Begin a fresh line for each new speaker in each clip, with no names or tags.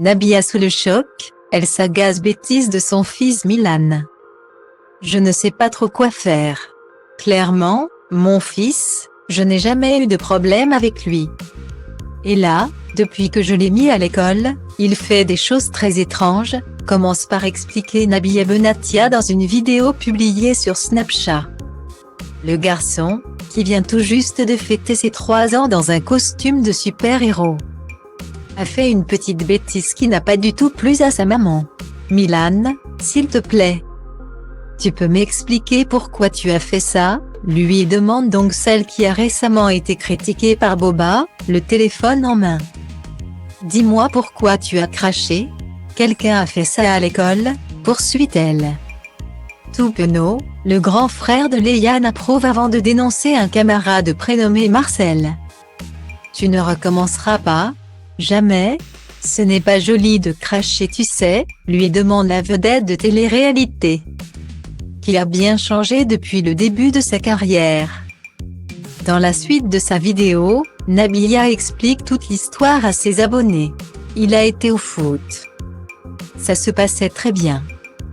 Nabila sous le choc, elle s'agace bêtise de son fils Milan. Je ne sais pas trop quoi faire. Clairement, mon fils, je n'ai jamais eu de problème avec lui. Et là, depuis que je l'ai mis à l'école, il fait des choses très étranges, commence par expliquer Nabila Benatia dans une vidéo publiée sur Snapchat. Le garçon, qui vient tout juste de fêter ses 3 ans dans un costume de super-héros, a fait une petite bêtise qui n'a pas du tout plu à sa maman. Milan, s'il te plaît, tu peux m'expliquer pourquoi tu as fait ça, lui demande donc celle qui a récemment été critiquée par Boba, le téléphone en main. Dis-moi pourquoi tu as craché? Quelqu'un a fait ça à l'école, poursuit-elle. Tout penaud, le grand frère de Léane approuve avant de dénoncer un camarade prénommé Marcel. Tu ne recommenceras pas? Jamais? Ce n'est pas joli de cracher, tu sais, lui demande la vedette de télé-réalité, qui a bien changé depuis le début de sa carrière. Dans la suite de sa vidéo, Nabila explique toute l'histoire à ses abonnés. Il a été au foot. Ça se passait très bien.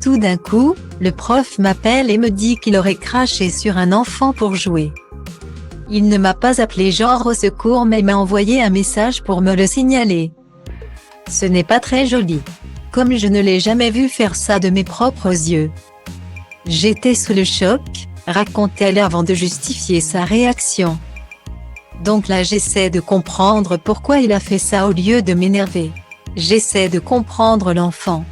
Tout d'un coup, le prof m'appelle et me dit qu'il aurait craché sur un enfant pour jouer. Il ne m'a pas appelé genre au secours mais m'a envoyé un message pour me le signaler. Ce n'est pas très joli. Comme je ne l'ai jamais vu faire ça de mes propres yeux. J'étais sous le choc, raconte-t-elle avant de justifier sa réaction. Donc là j'essaie de comprendre pourquoi il a fait ça au lieu de m'énerver. J'essaie de comprendre l'enfant.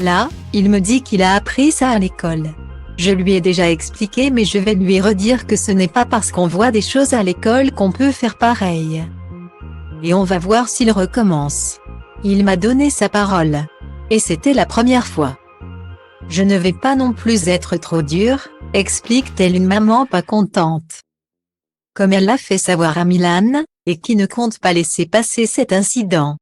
Là, il me dit qu'il a appris ça à l'école. Je lui ai déjà expliqué mais je vais lui redire que ce n'est pas parce qu'on voit des choses à l'école qu'on peut faire pareil. Et on va voir s'il recommence. Il m'a donné sa parole. Et c'était la première fois. Je ne vais pas non plus être trop dure, explique-t-elle une maman pas contente. Comme elle l'a fait savoir à Milan, et qui ne compte pas laisser passer cet incident.